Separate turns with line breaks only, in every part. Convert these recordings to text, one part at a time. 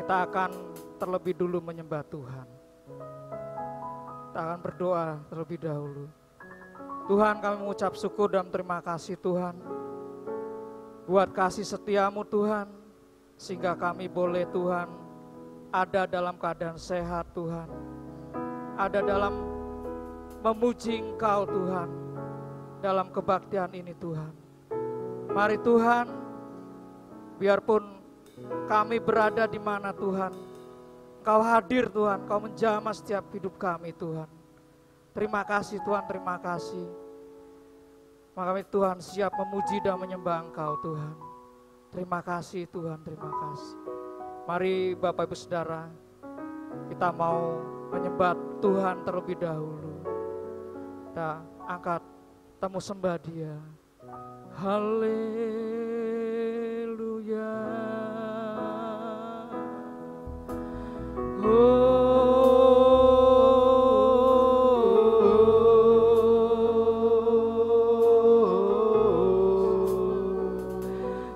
kita akan terlebih dulu menyembah Tuhan. Kita akan berdoa terlebih dahulu. Tuhan, kami mengucap syukur dan terima kasih Tuhan, buat kasih setiamu Tuhan, sehingga kami boleh Tuhan ada dalam keadaan sehat Tuhan, ada dalam memuji Engkau Tuhan, dalam kebaktian ini Tuhan. Mari Tuhan, biarpun kami berada di mana Tuhan, Engkau hadir Tuhan, Engkau menjamah setiap hidup kami Tuhan. Terima kasih Tuhan, terima kasih. Maka kami Tuhan siap memuji dan menyembah Engkau Tuhan. Terima kasih Tuhan, terima kasih. Mari Bapak Ibu Saudara, kita mau menyembah Tuhan terlebih dahulu. Kita angkat temu sembah Dia. Haleluya.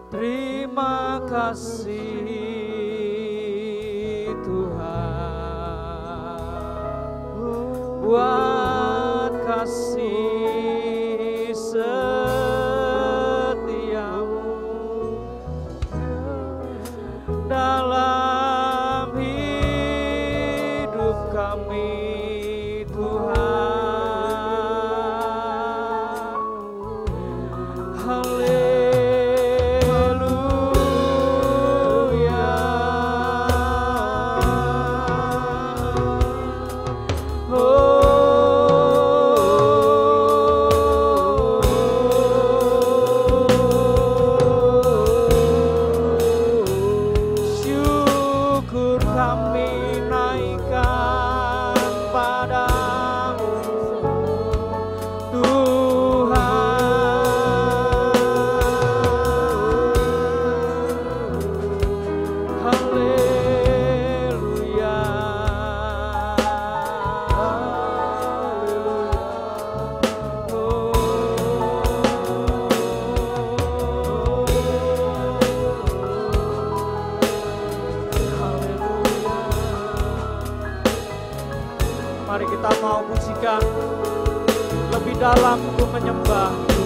Terima kasih Tuhan buat kasih setiamu dalam hidup kami Tuhan. Haleluya. Syukur kami naikkan padamu Tuhan. Haleluya. Mari kita mau pujikan lebih dalam untuk menyembah Tuhan.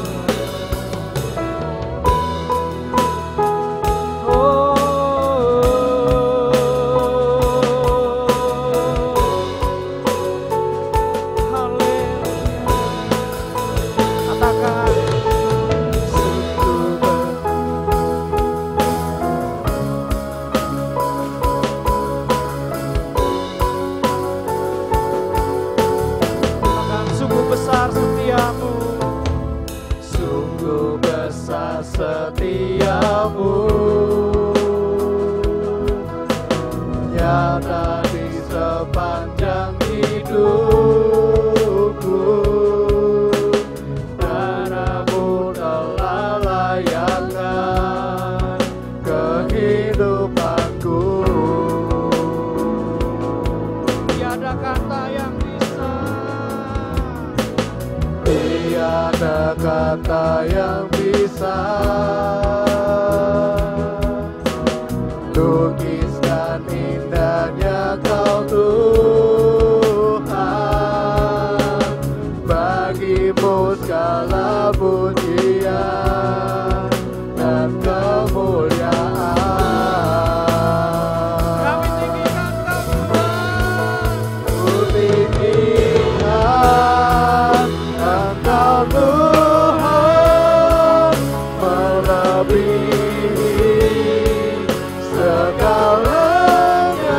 Haleluya. Katakan sungguh besar setiamu, sungguh besar setiamu, nyata di sepanjang hidupku. Darahmu telah layakkan kehidupanku. Tiada kata yang tiada kata yang bisa lukiskan indahnya Kau Tuhan. Bagimu segala pujian dan kemuliaan. Kami tinggikan Kau Tuhan. Ku tinggikan Engkau Tuhan, melebihi segalanya.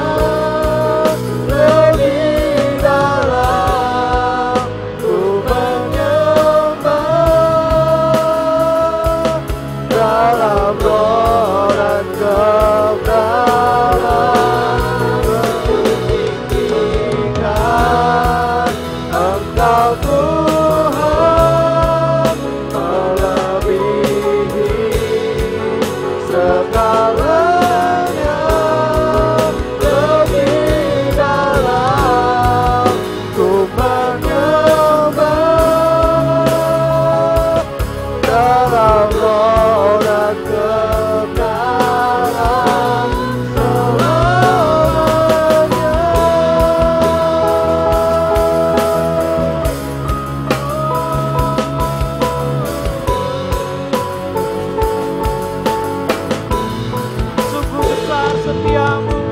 setiamu,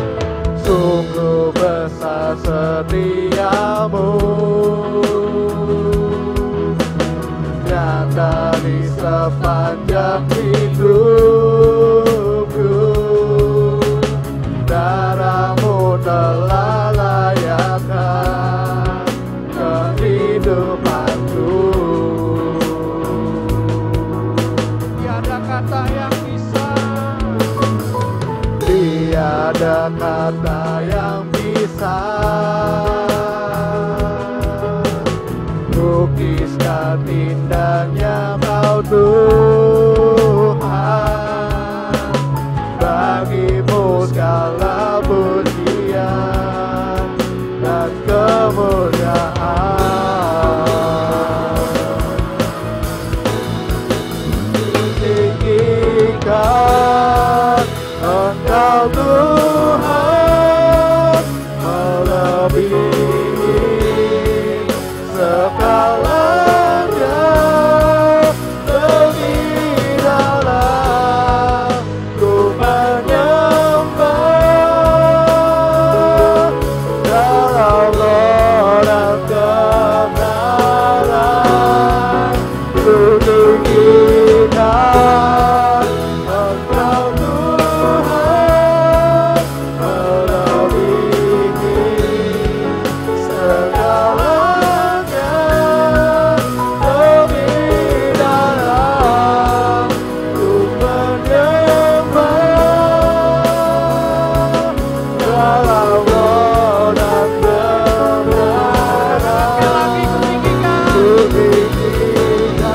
sungguh besar setiamu, nyata di sepanjang hidupku. Darahmu telah layakkan kehidupanku.
tiada kata yang bisa,
Tiada kata yang bisa lukiskan indahnya Kau Tuhan. Bagimu segala pujian dan kemuliaan. Tinggikan Engkau Tuhan melebihi segalanya, lebih dalam ku menyembah dalam roh dan kebenaran. Ku tinggikan Engkau Tuhan melebihi segalanya, lebih dalam ku menyembah dalam roh dan kebenaran. Ku tinggikan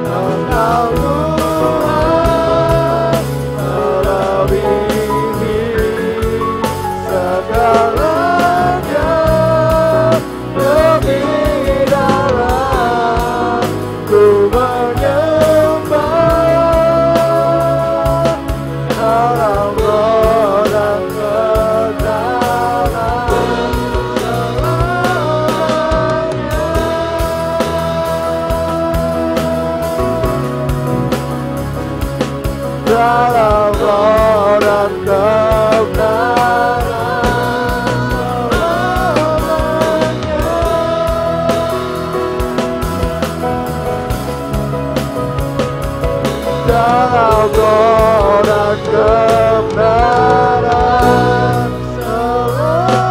Engkau Tuhan melebihi segalanya, lebih dalam ku menyembah dalam roh dan kebenaran selamanya. Dalam roh dan kebenaran, dalam roh dan kebenaran selamanya.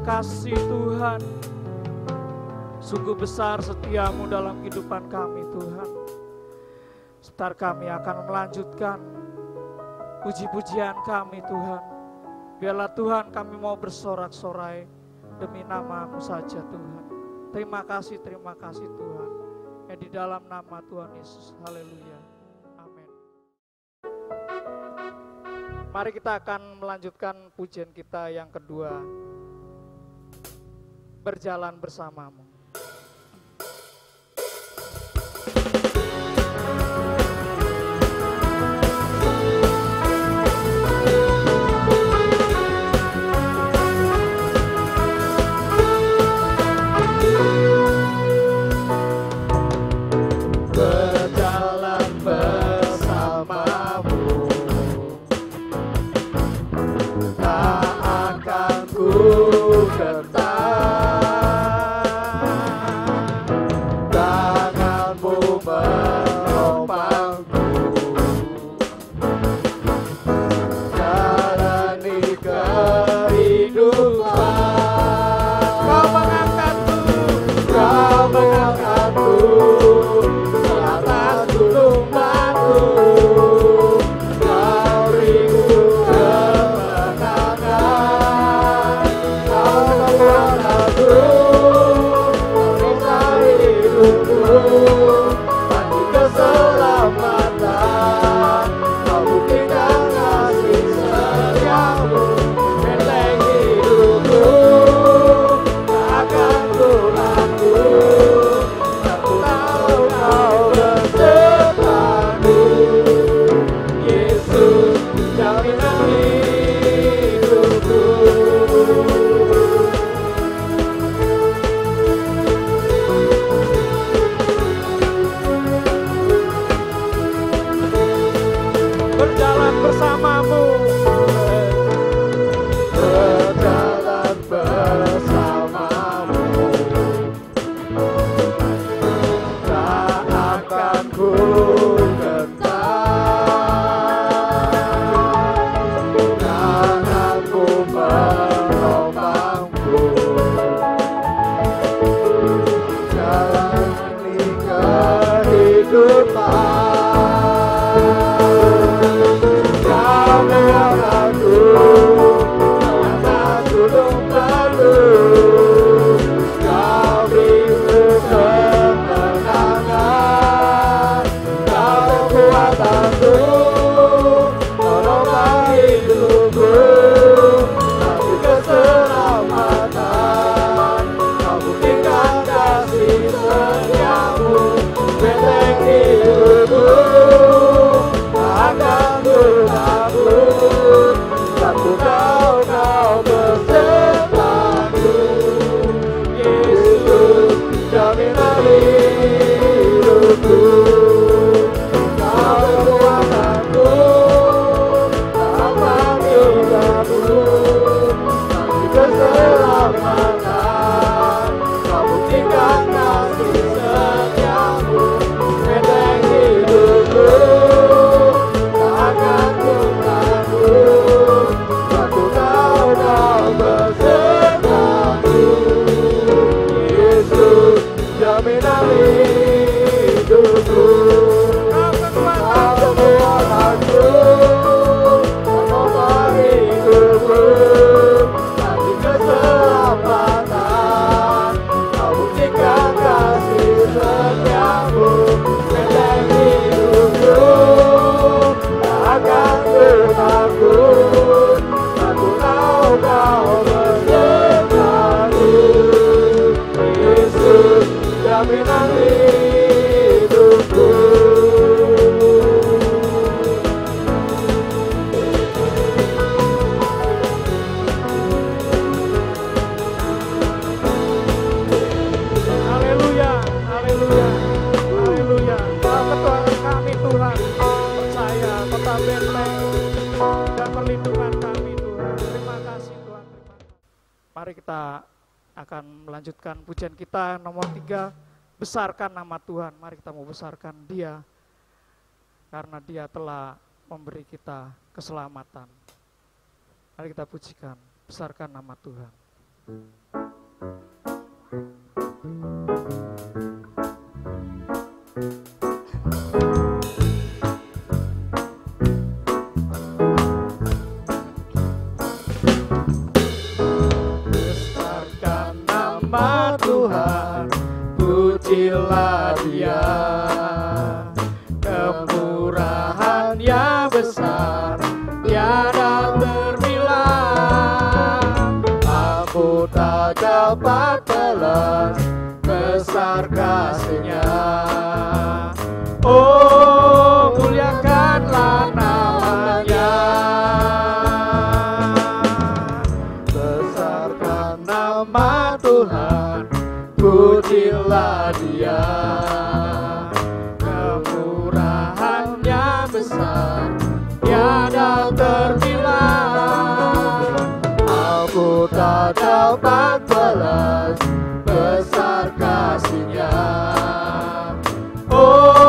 kasih Tuhan. Sungguh besar setiamu dalam kehidupan kami Tuhan. Sebentar kami akan melanjutkan puji-pujian kami Tuhan. Biarlah Tuhan kami mau bersorak-sorai demi nama-Mu saja Tuhan. Terima kasih Tuhan. Ya di dalam nama Tuhan Yesus. Haleluya. Amin. Mari kita akan melanjutkan pujian kita yang kedua. Berjalan bersamamu.
Berjalan bersamamu, tak akan ku gentar. menopangku, jalani kehidupan.
Kau mengangkatku,
Kau mengangkatku ke atas gunung batu. Kau beriku kemenangan. Kau membuat aku memeriksa hidupku, bagi keselamatan. Kau buktikan kasih setiamu, benteng hidupku. Akan ku laku, aku tahu kau besertaku. Yesus, jaminan hidupku.
berjalan bersamamu.
Berjalan bersamamu, tak akan ku gentar. Tanganmu menopangku, jalani kehidupan. Kau mengangkatku ke atas gunung batu. Kau beriku kemenangan. Kau kekuatanku, menopang hidupku, bagi keselamatan. Kau buktikan kasih setiamu, benteng hidupku. Akan bertakut, takut kau besertaku. Yesus, jaminan hidupku. Kau kekuatanku, tanpa takut, bagi keselamatan. Kau buktikan kasih setiamu, benteng hidupku. Akan ku takut, aku tahu kau besertaku. Yesus, jaminan hidupku. Kau kekuatanku, menopang hidupku, bagi keselamatan. Kau buktikan kasih setiamu, benteng hidupku. Akan bertakut, aku tahu kau besertaku. Yesus, jaminan hidupku.
Haleluya, haleluya, haleluya. Kau ketuhanan kami Tuhan, percaya kota benteng dan perlindungan kami Tuhan. Terima kasih Tuhan, terima kasih. Mari kita akan melanjutkan pujian kita nomor 3, besarkan nama Tuhan. Mari kita mau besarkan Dia, karena Dia telah memberi kita keselamatan. Mari kita pujikan, besarkan nama Tuhan.
Besarkan nama Tuhan, pujilah Dia. Kemurahan-Nya besar, tiada ternilai. Aku tak dapat balas besar kasih-Nya. Oh, muliakanlah nama-Nya. Besarkan nama Tuhan, pujilah Dia. Kemurahan-Nya besar, tiada ternilai. Aku tak dapat balas besar kasih-Nya. Oh,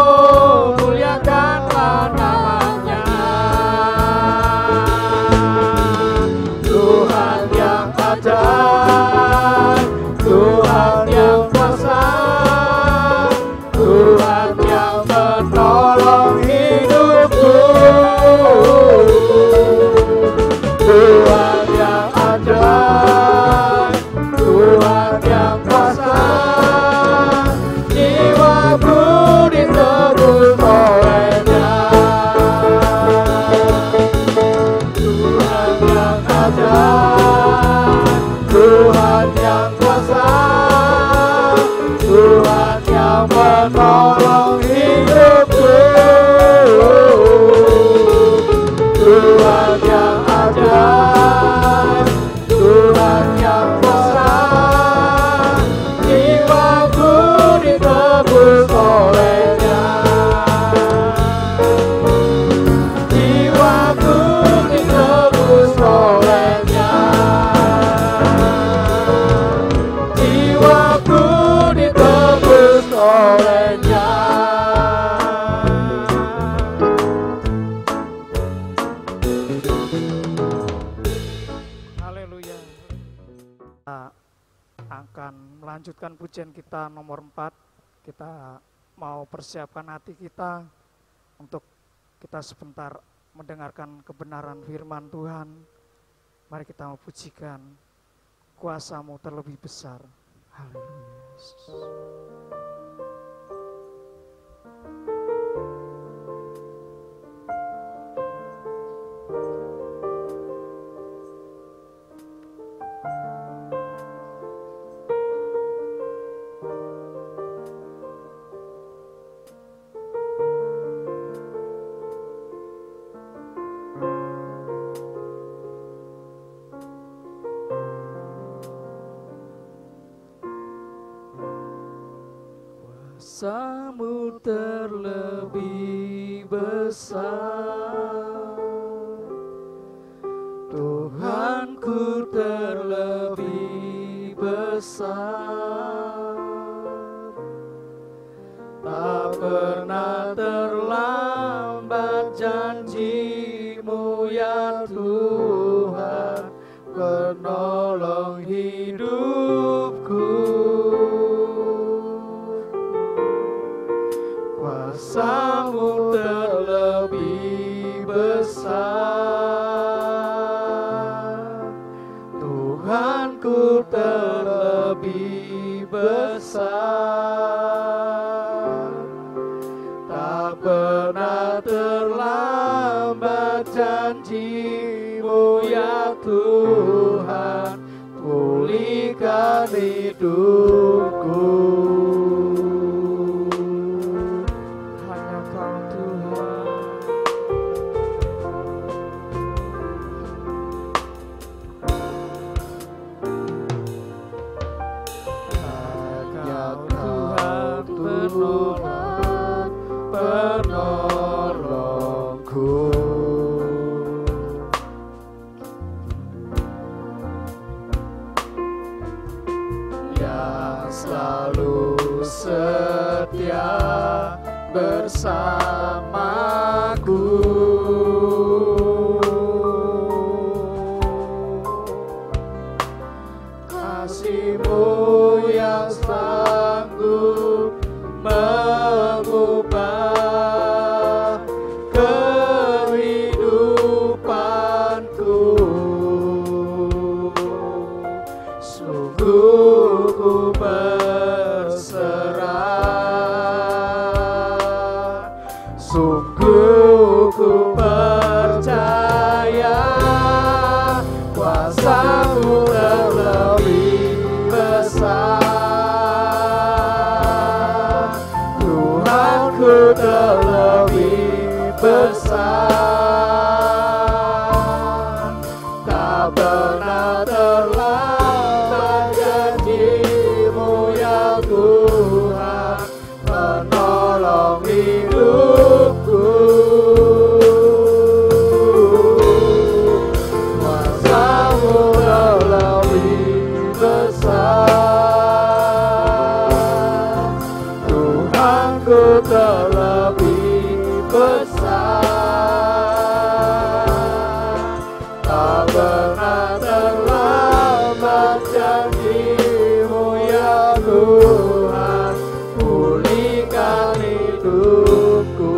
menolong hidupku. Tuhan yang ajaib, Tuhan yang besar, jiwaku ditebus olehnya. Jiwaku ditebus olehnya. Jiwaku ditebus olehnya.
Haleluya. Kita akan melanjutkan pujian kita nomor 4. Kita mau persiapkan hati kita untuk kita sebentar mendengarkan kebenaran firman Tuhan. Mari kita mau pujikan kuasa-Mu terlebih besar. Haleluya. Kuasa-Mu terlebih besar, Tuhanku terlebih besar. Tak pernah terlambat janji-Mu ya Tuhan, penolong hidupku. Kuasa-Mu terlebih besar, Tuhanku terlebih besar. Tak pernah terlambat janji-Mu ya Tuhan, pulihkan hidupku. Penolongku, yang selalu setia bersamaku. Kasih-Mu yang sanggup mengubah kehidupanku. Sungguh ku berserah, sungguh ku percaya, kuasa-Mu terlebih besar. Tuhanku terlebih besar. Tak pernah terlambat janji-Mu ya Tuhan, menolong hidupku. Kuasa-Mu terlebih besar, Tuhanku terlebih besar. Tak pernah terlambat janji-Mu ya Tuhan, pulihkan hidupku.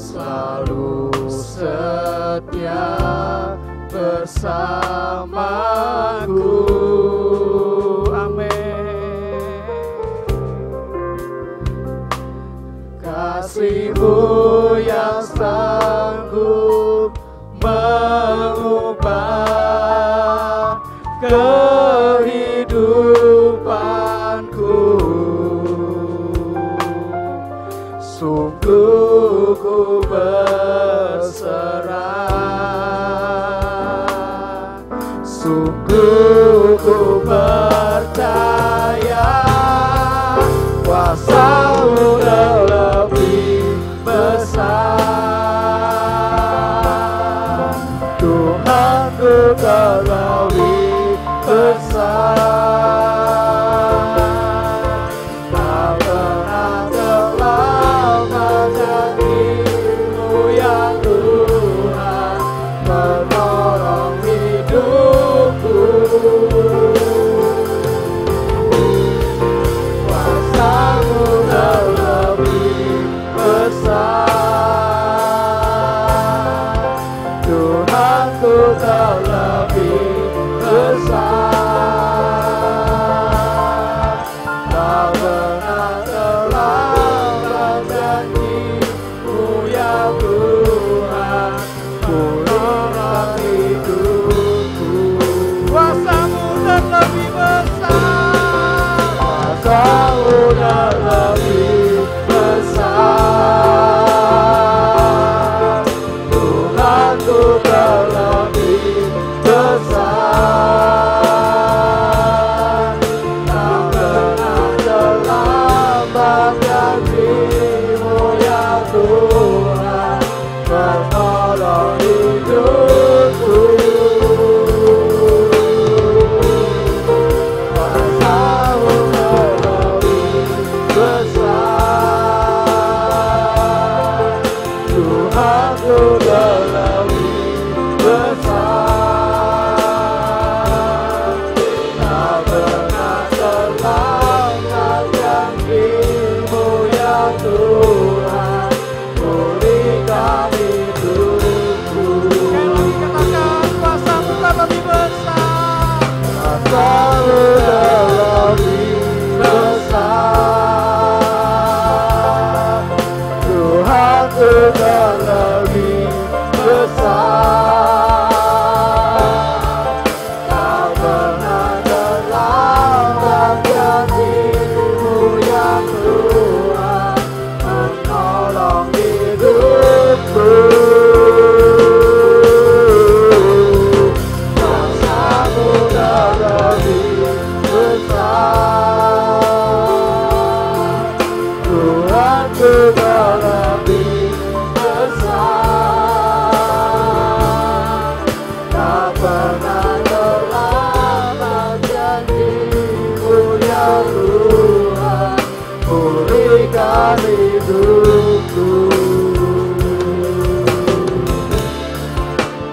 selalu setia bersamaku.
Amin.
Kasih-Mu yang sanggup mengubah kehidupanku. Sungguh ku berserah, sungguh ku percaya kuasa-Mu lebih besar. Tuhanku Kau lebih besar. Tak pernah terlambat janji-Mu ya Tuhan, menolong hidupku. Kuasa-Mu lebih besar. Tuhanku Kau lebih besar. Tak pernah terlambat janji-Mu ya Tuhan, menolong hidupku.
Kuasa-Mu lebih besar.
Kuasa-Mu lebih besar. Tuhanku Kau lebih besar. Tak pernah terlambat janji-Mu ya Tuhan, menolong hidupku. Kuasa-Mu lebih besar. Tuhanku lebih besar. Tak pernah terlambat janji-Mu ya Tuhan, pulihkan hidupku.
Sekali lagi katakan, kuasa-Mu lebih besar.
Kuasa-Mu lebih besar. Tuhanku lebih besar. Tak pernah terlambat janji-Mu ya Tuhan, menolong hidupku. Kuasa-Mu lebih besar. Tuhanku lebih besar. Tak pernah terlambat janji-Mu ya Tuhan, pulihkan hidupku.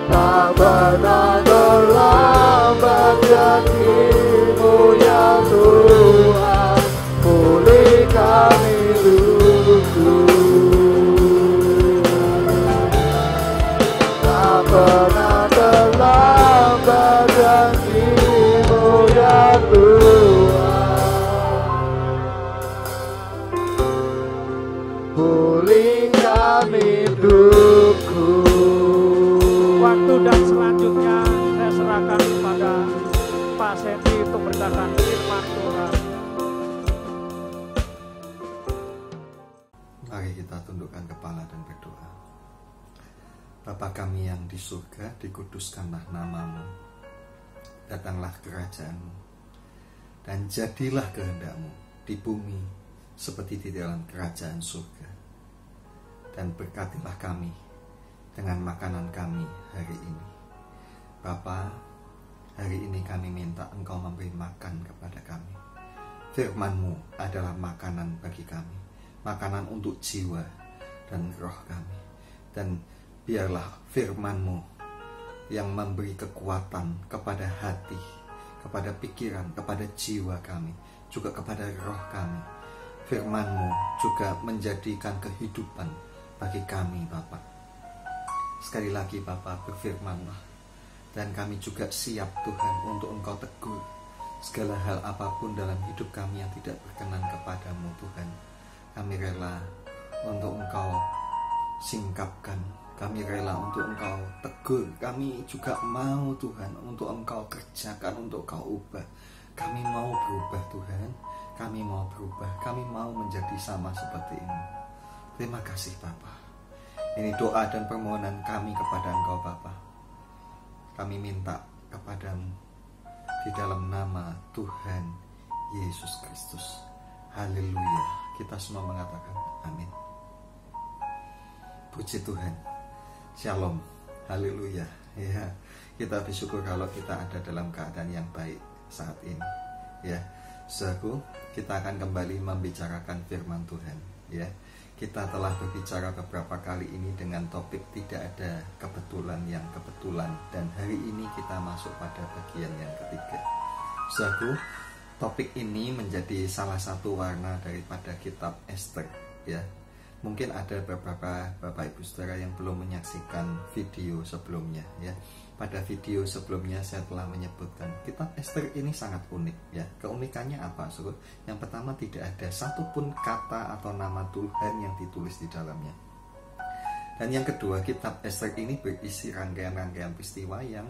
Tak pernah terlambat janji-Mu ya Tuhan, pulihkan hidupku. Tak pernah terlambat janji-Mu ya Tuhan, pulihkan hidupku.
Waktu dan selanjutnya saya serahkan kepada Pak Sendi untuk berkatakan firman Tuhan.
Mari kita tundukkan kepala dan berdoa. Bapa kami yang di surga, dikuduskanlah nama-Mu. Datanglah kerajaan-Mu, dan jadilah kehendak-Mu di bumi seperti di dalam kerajaan surga. Dan berkatilah kami dengan makanan kami hari ini. Bapa, hari ini kami minta Engkau memberi makan kepada kami. Firman-Mu adalah makanan bagi kami, makanan untuk jiwa dan roh kami. Dan biarlah firman-Mu yang memberi kekuatan kepada hati, kepada pikiran, kepada jiwa kami, juga kepada roh kami. Firman-Mu juga menjadikan kehidupan bagi kami Bapak. Sekali lagi Bapak, berfirman-Lah, dan kami juga siap Tuhan untuk Engkau tegur segala hal apapun dalam hidup kami yang tidak berkenan kepadamu Tuhan. Kami rela untuk Engkau singkapkan, kami rela untuk Engkau tegur, kami juga mau Tuhan untuk Engkau kerjakan, untuk Engkau ubah. Kami mau berubah Tuhan, kami mau berubah, kami mau menjadi sama seperti ini. Terima kasih Bapa. Ini doa dan permohonan kami kepada Engkau Bapa. Kami minta kepadamu di dalam nama Tuhan Yesus Kristus. Haleluya. Kita semua mengatakan amin. Puji Tuhan. Shalom. Haleluya. Ya, kita bersyukur kalau kita ada dalam keadaan yang baik saat ini. Ya, saudaraku, kita akan kembali membicarakan firman Tuhan. Ya, kita telah berbicara beberapa kali ini dengan topik tidak ada kebetulan yang kebetulan, dan hari ini kita masuk pada bagian yang ketiga. Saudaraku, topik ini menjadi salah satu warna daripada kitab Ester. Ya, mungkin ada beberapa Bapak Ibu Saudara yang belum menyaksikan video sebelumnya. Ya, pada video sebelumnya saya telah menyebutkan kitab Ester ini sangat unik. Ya, keunikannya apa, Saudara? Yang pertama, tidak ada satupun kata atau nama Tuhan yang ditulis di dalamnya. Dan yang kedua, kitab Ester ini berisi rangkaian-rangkaian peristiwa yang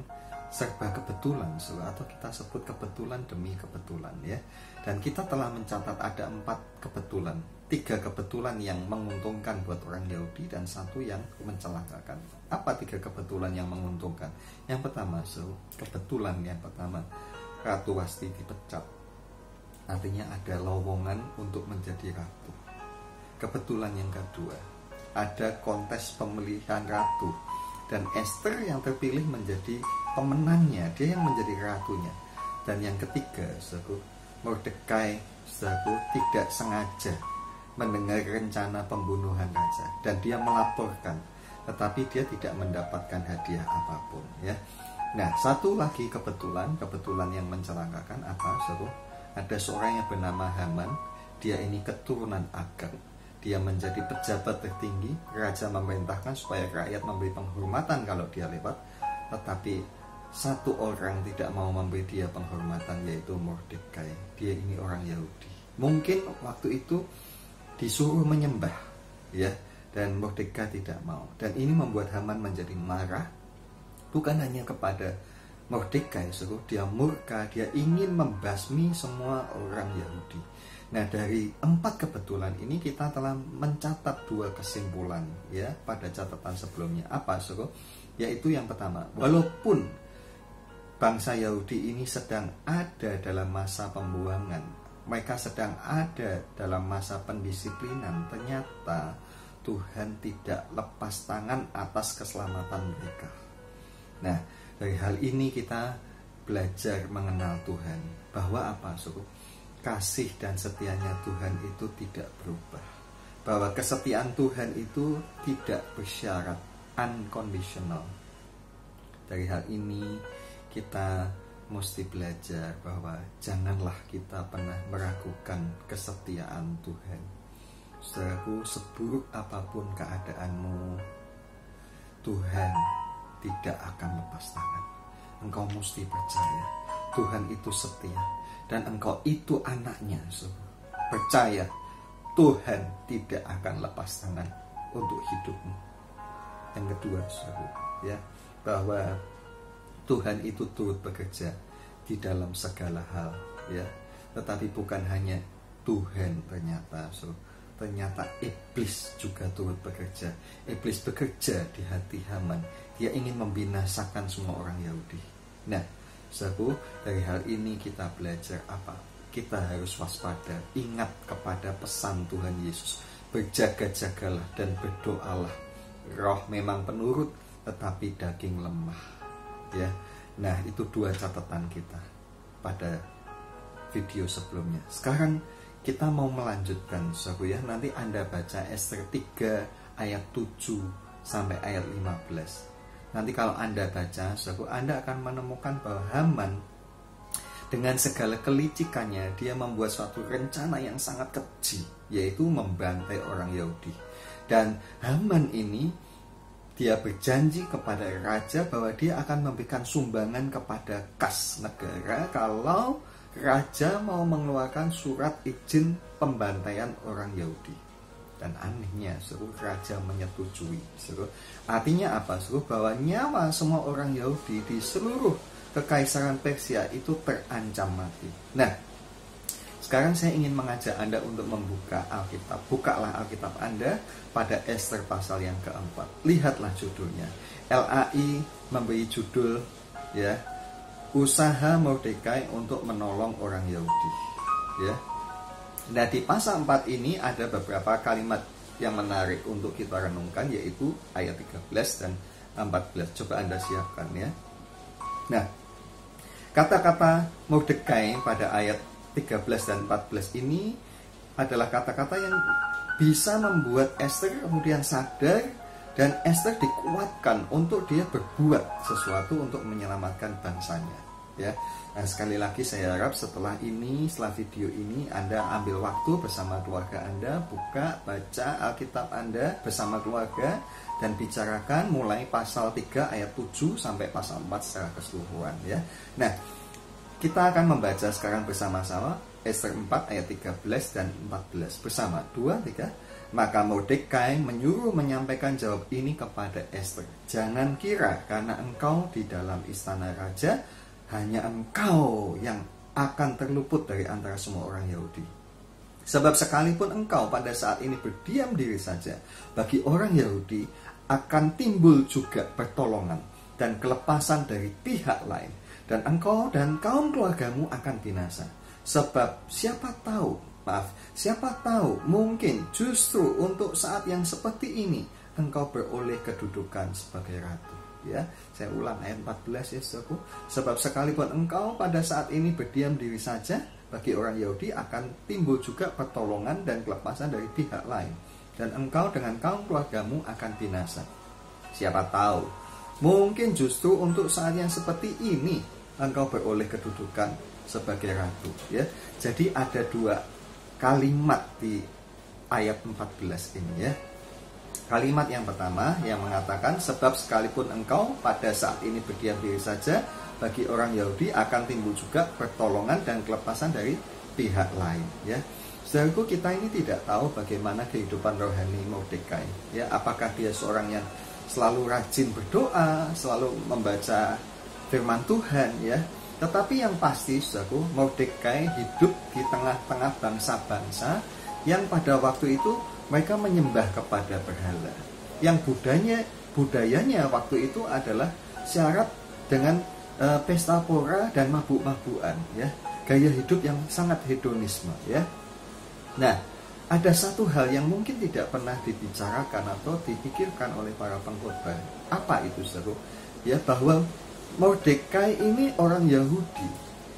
serba kebetulan, Saudara, atau kita sebut kebetulan demi kebetulan. Ya, dan kita telah mencatat ada 4 kebetulan. 3 kebetulan yang menguntungkan buat orang Yahudi dan 1 yang mencelakakan. Apa 3 kebetulan yang menguntungkan? Yang pertama, kebetulan yang pertama, Ratu Wasti dipecat. Artinya ada lowongan untuk menjadi ratu. Kebetulan yang kedua, ada kontes pemilihan ratu, dan Ester yang terpilih menjadi pemenangnya, dia yang menjadi ratunya. Dan yang ketiga, Mordekai tidak sengaja mendengar rencana pembunuhan raja dan dia melaporkan, tetapi dia tidak mendapatkan hadiah apapun. Ya, nah, satu lagi kebetulan yang mencelakakan apa, Saudara? Ada seorang yang bernama Haman. Dia ini keturunan Agag. Dia menjadi pejabat tertinggi. Raja memerintahkan supaya rakyat memberi penghormatan kalau dia lewat, tetapi satu orang tidak mau memberi dia penghormatan, yaitu Mordekai. Dia ini orang Yahudi. Mungkin waktu itu disuruh menyembah, ya, dan Mordekai tidak mau. Dan ini membuat Haman menjadi marah, bukan hanya kepada Mordekai, dia murka, dia ingin membasmi semua orang Yahudi. Nah, dari 4 kebetulan ini kita telah mencatat 2 kesimpulan, ya, pada catatan sebelumnya. Apa, Saudara? Yaitu yang pertama, walaupun bangsa Yahudi ini sedang ada dalam masa pembuangan, mereka sedang ada dalam masa pendisiplinan, ternyata Tuhan tidak lepas tangan atas keselamatan mereka. Nah, dari hal ini kita belajar mengenal Tuhan, bahwa apa, Saudara? Kasih dan setianya Tuhan itu tidak berubah, bahwa kesetiaan Tuhan itu tidak bersyarat, unconditional. Dari hal ini kita mesti belajar bahwa janganlah kita pernah meragukan kesetiaan Tuhan. Saudaraku, seburuk apapun keadaanmu, Tuhan tidak akan lepas tangan. Engkau mesti percaya Tuhan itu setia, dan engkau itu anaknya. Percaya Tuhan tidak akan lepas tangan untuk hidupmu. Yang kedua, saudara, ya, bahwa Tuhan itu turut bekerja di dalam segala hal, ya. Tetapi bukan hanya Tuhan, ternyata iblis juga turut bekerja. Iblis bekerja di hati Haman. Dia ingin membinasakan semua orang Yahudi. Nah, saudara, dari hal ini kita belajar apa? Kita harus waspada, ingat kepada pesan Tuhan Yesus. Berjaga-jagalah dan berdoalah. Roh memang penurut, tetapi daging lemah. Ya, nah itu 2 catatan kita pada video sebelumnya. Sekarang kita mau melanjutkan, saudara, ya. Nanti Anda baca Ester 3 ayat 7 sampai ayat 15. Nanti kalau Anda baca, saudara, Anda akan menemukan bahwa Haman dengan segala kelicikannya, dia membuat suatu rencana yang sangat keji, yaitu membantai orang Yahudi. Dan Haman ini dia berjanji kepada raja bahwa dia akan memberikan sumbangan kepada kas negara kalau raja mau mengeluarkan surat izin pembantaian orang Yahudi. Dan anehnya, raja menyetujui. Artinya apa? Bahwa nyawa semua orang Yahudi di seluruh kekaisaran Persia itu terancam mati. Nah, sekarang saya ingin mengajak Anda untuk membuka Alkitab. Bukalah Alkitab Anda pada Ester pasal yang keempat. Lihatlah judulnya. LAI memberi judul, ya, usaha Mordekai untuk menolong orang Yahudi. Ya. Nah, di pasal 4 ini ada beberapa kalimat yang menarik untuk kita renungkan, yaitu ayat 13 dan 14. Coba Anda siapkan, ya. Nah, kata-kata Mordekai pada ayat 13 dan 14 ini adalah kata-kata yang bisa membuat Ester kemudian sadar, dan Ester dikuatkan untuk dia berbuat sesuatu untuk menyelamatkan bangsanya, ya. Nah, sekali lagi saya harap setelah video ini Anda ambil waktu bersama keluarga Anda, buka, baca Alkitab Anda bersama keluarga, dan bicarakan mulai pasal 3 ayat 7 sampai pasal 4 secara keseluruhan, ya. Nah, kita akan membaca sekarang bersama-sama Ester 4 ayat 13 dan 14 bersama. 2, 3. Maka Mordekai menyuruh menyampaikan jawab ini kepada Ester. Jangan kira karena engkau di dalam istana raja, hanya engkau yang akan terluput dari antara semua orang Yahudi. Sebab sekalipun engkau pada saat ini berdiam diri saja, bagi orang Yahudi akan timbul juga pertolongan dan kelepasan dari pihak lain. Dan engkau dan kaum keluargamu akan binasa. Sebab siapa tahu mungkin justru untuk saat yang seperti ini engkau beroleh kedudukan sebagai ratu. Ya, saya ulang ayat 14, ya, saudaraku. Sebab sekalipun engkau pada saat ini berdiam diri saja, bagi orang Yahudi akan timbul juga pertolongan dan kelepasan dari pihak lain. Dan engkau dengan kaum keluargamu akan binasa. Siapa tahu mungkin justru untuk saat yang seperti ini engkau beroleh kedudukan sebagai ratu, ya. Jadi ada 2 kalimat di ayat 14 ini, ya. Kalimat yang pertama yang mengatakan, sebab sekalipun engkau pada saat ini berdiam diri saja, bagi orang Yahudi akan timbul juga pertolongan dan kelepasan dari pihak lain, ya. Saudaraku, kita ini tidak tahu bagaimana kehidupan rohani Mordekai, ya. Apakah dia seorang yang selalu rajin berdoa, selalu membaca firman Tuhan, ya. Tetapi yang pasti, saudaraku, Mordekai hidup di tengah-tengah bangsa-bangsa yang pada waktu itu mereka menyembah kepada berhala. Yang budayanya waktu itu adalah syarat dengan pesta pora dan mabuk-mabukan, ya. Gaya hidup yang sangat hedonisme, ya. Nah, ada satu hal yang mungkin tidak pernah dibicarakan atau dipikirkan oleh para pengkhotbah. Apa itu, saudara? Ya, bahwa Mordekai ini orang Yahudi.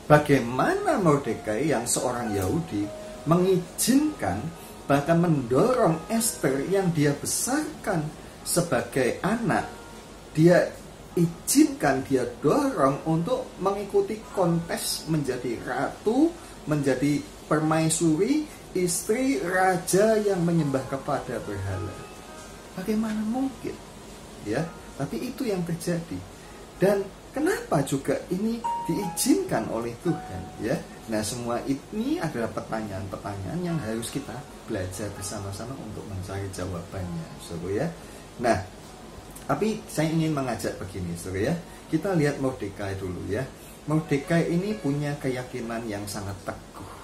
Bagaimana Mordekai yang seorang Yahudi mengizinkan, bahkan mendorong Ester yang dia besarkan sebagai anak, dia izinkan, dia dorong untuk mengikuti kontes menjadi ratu, menjadi permaisuri, istri raja yang menyembah kepada berhala. Bagaimana mungkin? Ya, tapi itu yang terjadi. Dan kenapa juga ini diizinkan oleh Tuhan, ya? Nah, semua ini adalah pertanyaan-pertanyaan yang harus kita belajar bersama-sama untuk mencari jawabannya, saudara, ya. Nah, tapi saya ingin mengajak begini, saudara, ya. Kita lihat Mordekai dulu, ya. Mordekai ini punya keyakinan yang sangat teguh,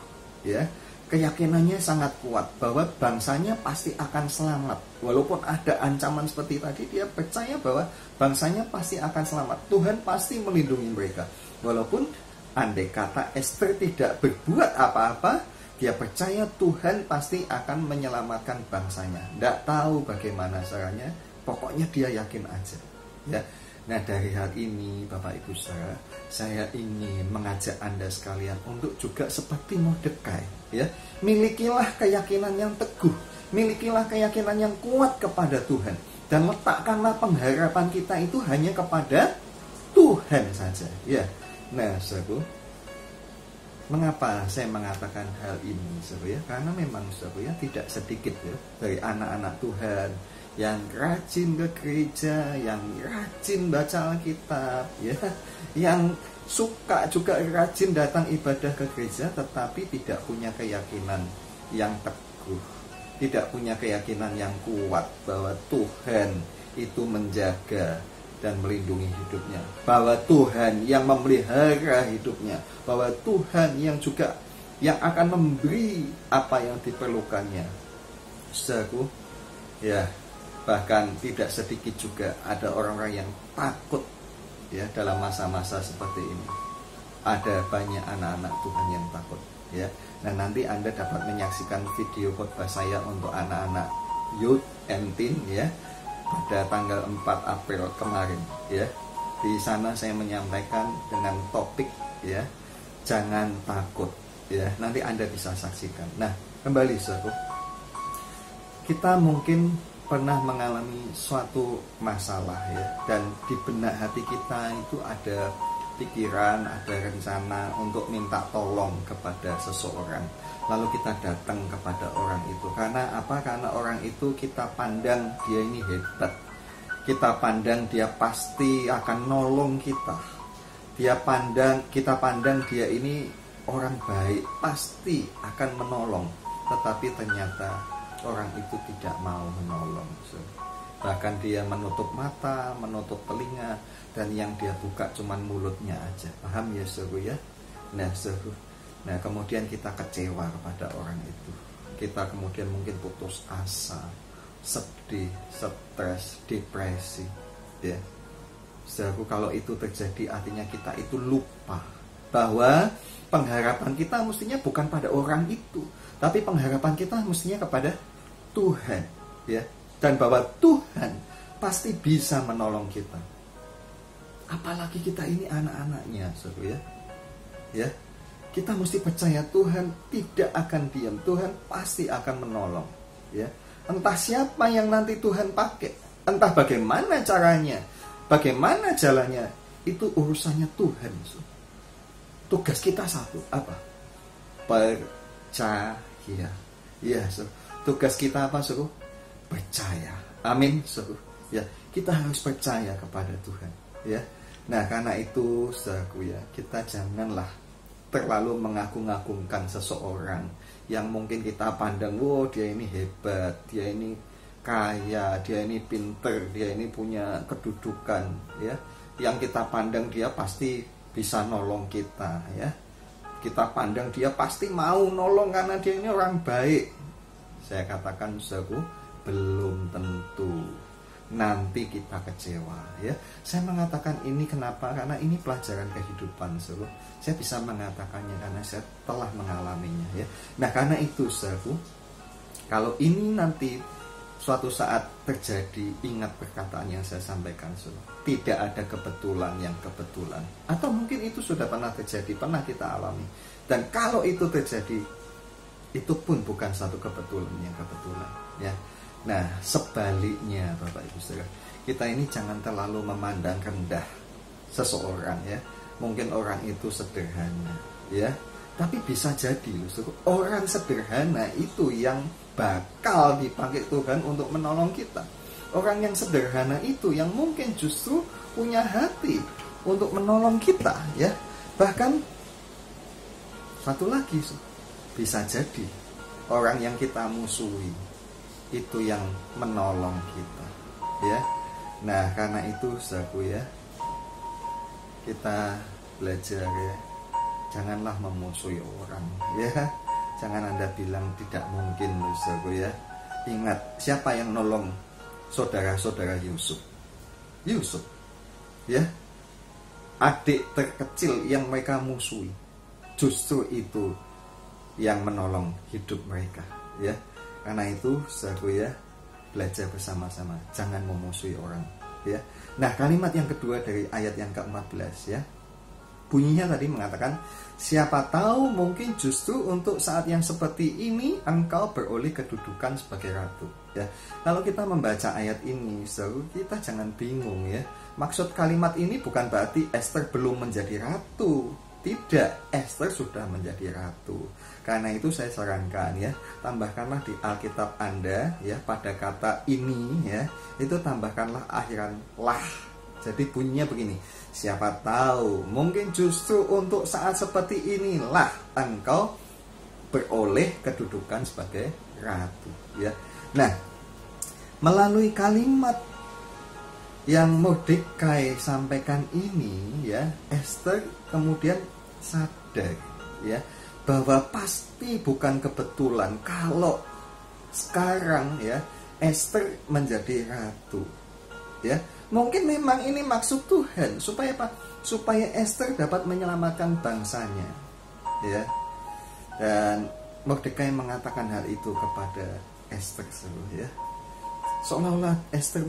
ya. Keyakinannya sangat kuat bahwa bangsanya pasti akan selamat. Walaupun ada ancaman seperti tadi, dia percaya bahwa bangsanya pasti akan selamat. Tuhan pasti melindungi mereka. Walaupun andai kata Ester tidak berbuat apa-apa, dia percaya Tuhan pasti akan menyelamatkan bangsanya. Tidak tahu bagaimana caranya, pokoknya dia yakin aja, ya. Nah, dari hal ini, Bapak Ibu Saudara, saya ingin mengajak Anda sekalian untuk juga seperti Mordekai, ya. Milikilah keyakinan yang teguh, milikilah keyakinan yang kuat kepada Tuhan, dan letakkanlah pengharapan kita itu hanya kepada Tuhan saja, ya. Nah, saudara, Mengapa saya mengatakan hal ini, saudara ya? Karena memang saudara ya, tidak sedikit ya dari anak-anak Tuhan yang rajin ke gereja, yang rajin baca Alkitab, ya, yang suka juga rajin datang ibadah ke gereja, tetapi tidak punya keyakinan yang teguh, tidak punya keyakinan yang kuat bahwa Tuhan itu menjaga dan melindungi hidupnya, bahwa Tuhan yang memelihara hidupnya, bahwa Tuhan yang juga yang akan memberi apa yang diperlukannya. Saudaraku, ya, bahkan tidak sedikit juga ada orang-orang yang takut ya dalam masa-masa seperti ini. Ada banyak anak-anak Tuhan yang takut ya. Nah, nanti Anda dapat menyaksikan video khotbah saya untuk anak-anak youth and teen ya, pada tanggal 4 April kemarin ya. Di sana saya menyampaikan dengan topik ya, jangan takut ya. Nanti Anda bisa saksikan. Nah, kembali saudara, kita mungkin pernah mengalami suatu masalah ya, dan di benak hati kita itu ada pikiran, ada rencana untuk minta tolong kepada seseorang. Lalu kita datang kepada orang itu. Karena apa? Karena orang itu kita pandang dia ini hebat. Kita pandang dia pasti akan nolong kita. Kita pandang dia ini orang baik, pasti akan menolong. Tetapi ternyata orang itu tidak mau menolong. Bahkan dia menutup mata, menutup telinga, dan yang dia buka cuman mulutnya aja. Paham ya saudara ya? Nah saudara, nah, kemudian kita kecewa kepada orang itu. Kita kemudian mungkin putus asa, sedih, stres, depresi. Ya, saudaraku, kalau itu terjadi artinya kita itu lupa bahwa pengharapan kita mestinya bukan pada orang itu, tapi pengharapan kita mestinya kepada Tuhan. Ya, dan bahwa Tuhan pasti bisa menolong kita. Apalagi kita ini anak-anaknya, saudara ya. Ya. Kita mesti percaya Tuhan tidak akan diam. Tuhan pasti akan menolong ya. Entah siapa yang nanti Tuhan pakai, entah bagaimana caranya, bagaimana jalannya, itu urusannya Tuhan. Tugas kita satu, apa? Percaya. Ya, tugas kita apa, Suruh? Percaya. Amin, Suruh. Ya, kita harus percaya kepada Tuhan ya. Nah, karena itu saudaraku ya, kita janganlah terlalu mengagung-agungkan seseorang yang mungkin kita pandang, wow dia ini hebat, dia ini kaya, dia ini pinter, dia ini punya kedudukan ya. Yang kita pandang dia pasti bisa nolong kita ya. Kita pandang dia pasti mau nolong karena dia ini orang baik. Saya katakan saudaraku, belum tentu. Nanti kita kecewa ya. Saya mengatakan ini kenapa? Karena ini pelajaran kehidupan saudara. Saya bisa mengatakannya karena saya telah mengalaminya ya. Nah, karena itu saudara, kalau ini nanti suatu saat terjadi, ingat perkataan yang saya sampaikan saudara. Tidak ada kebetulan yang kebetulan. Atau mungkin itu sudah pernah terjadi, pernah kita alami. Dan kalau itu terjadi, itu pun bukan satu kebetulan yang kebetulan ya. Nah, sebaliknya Bapak Ibu Saudara, kita ini jangan terlalu memandang rendah seseorang ya. Mungkin orang itu sederhana ya, tapi bisa jadi orang sederhana itu yang bakal dipakai Tuhan untuk menolong kita. Orang yang sederhana itu yang mungkin justru punya hati untuk menolong kita ya. Bahkan satu lagi, bisa jadi orang yang kita musuhi itu yang menolong kita ya. Nah, karena itu saudaraku ya, kita belajar ya, janganlah memusuhi orang ya. Jangan Anda bilang tidak mungkin saudaraku ya. Ingat, siapa yang nolong saudara-saudara Yusuf ya, adik terkecil yang mereka musuhi, justru itu yang menolong hidup mereka ya. Karena itu, saudaraku ya, belajar bersama-sama, jangan memusuhi orang ya. Nah, kalimat yang kedua dari ayat yang ke-14 ya, bunyinya tadi mengatakan, siapa tahu mungkin justru untuk saat yang seperti ini engkau beroleh kedudukan sebagai ratu ya. Kalau kita membaca ayat ini, saudara, kita jangan bingung ya. Maksud kalimat ini bukan berarti Esther belum menjadi ratu Tidak, Esther sudah menjadi ratu. Karena itu saya sarankan ya, tambahkanlah di Alkitab Anda ya pada kata ini ya, itu tambahkanlah akhiran lah. Jadi bunyinya begini, siapa tahu mungkin justru untuk saat seperti inilah engkau beroleh kedudukan sebagai ratu ya. Nah, melalui kalimat yang Mordekai sampaikan ini ya, Esther kemudian sadar ya bahwa pasti bukan kebetulan kalau sekarang ya Esther menjadi ratu ya. Mungkin memang ini maksud Tuhan supaya apa? Supaya Esther dapat menyelamatkan bangsanya ya. Dan Mordekai mengatakan hal itu kepada Esther ya. Seolah-olah Esther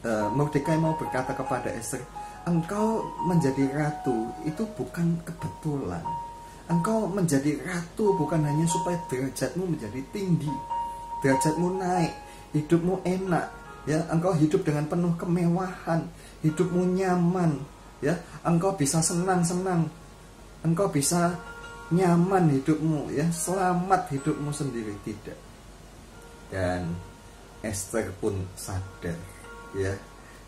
Mordekai mau berkata kepada Esther, engkau menjadi ratu itu bukan kebetulan. Engkau menjadi ratu bukan hanya supaya derajatmu menjadi tinggi, derajatmu naik, hidupmu enak, ya, engkau hidup dengan penuh kemewahan, hidupmu nyaman, ya, engkau bisa senang-senang, engkau bisa nyaman hidupmu, ya, selamat hidupmu sendiri, tidak. Dan Esther pun sadar, ya.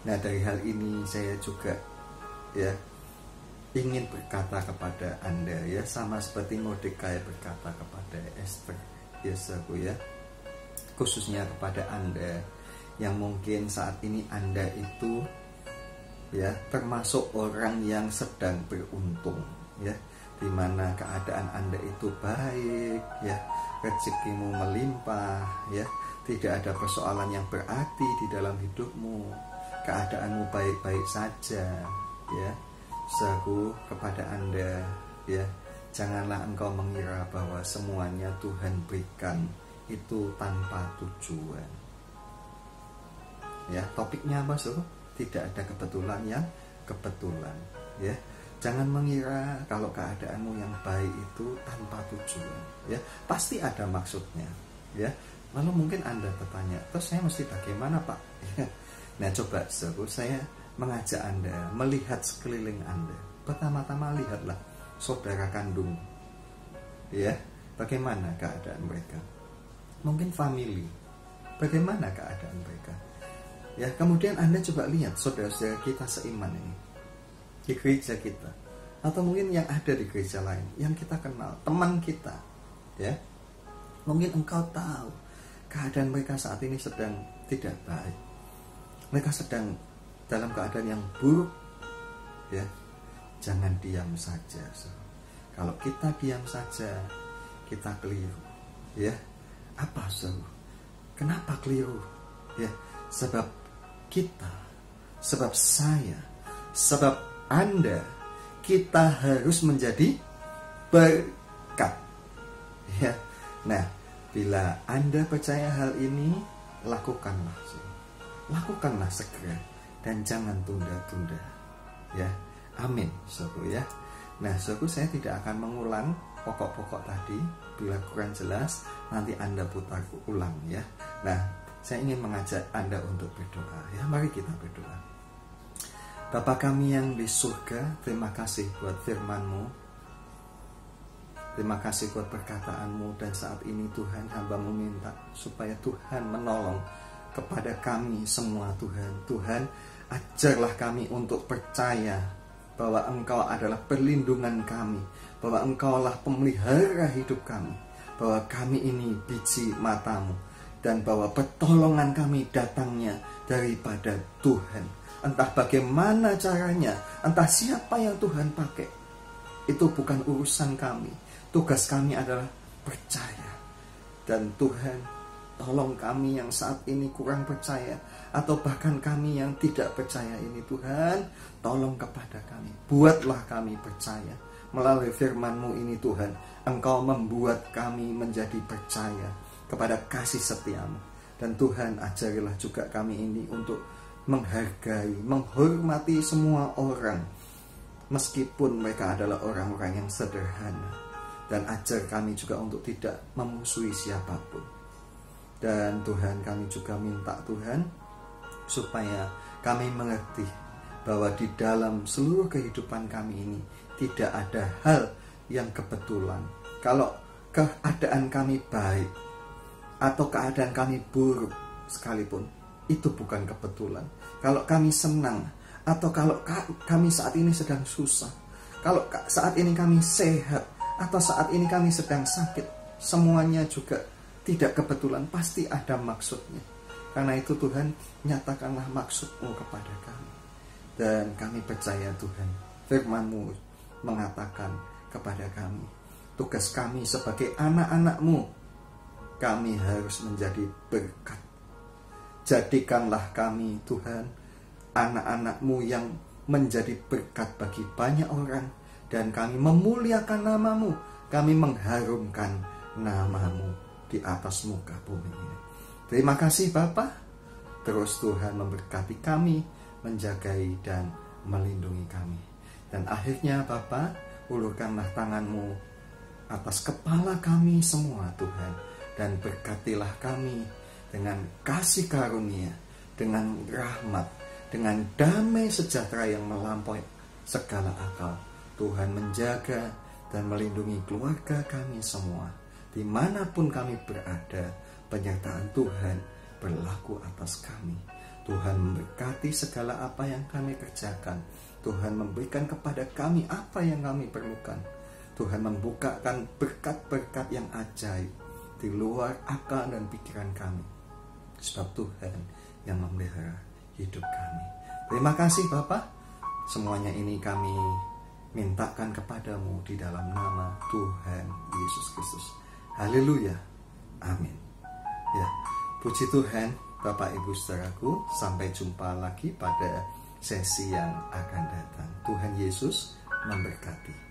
Nah, dari hal ini saya juga, ya, ingin berkata kepada Anda, ya, sama seperti Mordekai berkata kepada Esther, ya, saudaraku, ya, khususnya kepada Anda yang mungkin saat ini Anda itu, ya, termasuk orang yang sedang beruntung, ya, di mana keadaan Anda itu baik, ya, rezekimu melimpah, ya, tidak ada persoalan yang berarti di dalam hidupmu, keadaanmu baik-baik saja, ya. Saudaraku, kepada Anda, ya, janganlah engkau mengira bahwa semuanya Tuhan berikan itu tanpa tujuan. Ya, topiknya apa, Saudara? Tidak ada kebetulan yang kebetulan, ya. Jangan mengira kalau keadaanmu yang baik itu tanpa tujuan, ya. Pasti ada maksudnya, ya. Lalu mungkin Anda bertanya, terus saya mesti bagaimana, Pak? Nah, coba, Saudara, saya mengajak Anda melihat sekeliling Anda. Pertama-tama lihatlah saudara kandung, ya, bagaimana keadaan mereka. Mungkin family, bagaimana keadaan mereka. Ya, kemudian Anda coba lihat saudara-saudara kita seiman ini di gereja kita, atau mungkin yang ada di gereja lain yang kita kenal, teman kita, ya. Mungkin engkau tahu keadaan mereka saat ini sedang tidak baik. Mereka sedang dalam keadaan yang buruk, ya. Jangan diam saja. Kalau kita diam saja, kita keliru, ya. Apa, Saudara? Kenapa keliru? Ya, sebab kita, sebab saya, sebab Anda, kita harus menjadi berkat, ya. Nah, bila Anda percaya hal ini, lakukanlah, lakukanlah segera dan jangan tunda-tunda, ya. Amin, saudaraku, ya. Nah, saudaraku, saya tidak akan mengulang pokok-pokok tadi. Bila kurang jelas, nanti Anda putar ulang, ya. Nah, saya ingin mengajak Anda untuk berdoa, ya. Mari kita berdoa. Bapa kami yang di surga, terima kasih buat firman-Mu. Terima kasih buat perkataan-Mu. Dan saat ini Tuhan, hamba meminta supaya Tuhan menolong kepada kami semua, Tuhan. Tuhan, ajarlah kami untuk percaya bahwa Engkau adalah perlindungan kami, bahwa Engkaulah pemelihara hidup kami, bahwa kami ini biji mata-Mu, dan bahwa pertolongan kami datangnya daripada Tuhan. Entah bagaimana caranya, entah siapa yang Tuhan pakai, itu bukan urusan kami. Tugas kami adalah percaya. Dan Tuhan, tolong kami yang saat ini kurang percaya, atau bahkan kami yang tidak percaya ini, Tuhan, tolong kepada kami. Buatlah kami percaya. Melalui firman-Mu ini, Tuhan, Engkau membuat kami menjadi percaya kepada kasih setia-Mu. Dan Tuhan, ajarilah juga kami ini untuk menghargai, menghormati semua orang, meskipun mereka adalah orang-orang yang sederhana. Dan ajar kami juga untuk tidak memusuhi siapapun. Dan Tuhan, kami juga minta, Tuhan, supaya kami mengerti bahwa di dalam seluruh kehidupan kami ini tidak ada hal yang kebetulan. Kalau keadaan kami baik atau keadaan kami buruk sekalipun, itu bukan kebetulan. Kalau kami senang atau kalau kami saat ini sedang susah, kalau saat ini kami sehat atau saat ini kami sedang sakit, semuanya juga tidak kebetulan, pasti ada maksudnya. Karena itu Tuhan, nyatakanlah maksud-Mu kepada kami. Dan kami percaya Tuhan, firman-Mu mengatakan kepada kami, tugas kami sebagai anak-anak-Mu, kami harus menjadi berkat. Jadikanlah kami Tuhan, anak-anak-Mu yang menjadi berkat bagi banyak orang. Dan kami memuliakan nama-Mu, kami mengharumkan nama-Mu di atas muka bumi ini. Terima kasih Bapa. Terus Tuhan memberkati kami, menjagai dan melindungi kami. Dan akhirnya Bapa, ulurkanlah tangan-Mu atas kepala kami semua Tuhan. Dan berkatilah kami dengan kasih karunia, dengan rahmat, dengan damai sejahtera yang melampaui segala akal. Tuhan menjaga dan melindungi keluarga kami semua. Dimanapun kami berada, penyertaan Tuhan berlaku atas kami. Tuhan memberkati segala apa yang kami kerjakan. Tuhan memberikan kepada kami apa yang kami perlukan. Tuhan membukakan berkat-berkat yang ajaib di luar akal dan pikiran kami. Sebab Tuhan yang memelihara hidup kami. Terima kasih Bapa. Semuanya ini kami mintakan kepadamu di dalam nama Tuhan Yesus Kristus. Haleluya. Amin. Ya, puji Tuhan, Bapak Ibu Saudaraku, sampai jumpa lagi pada sesi yang akan datang. Tuhan Yesus memberkati.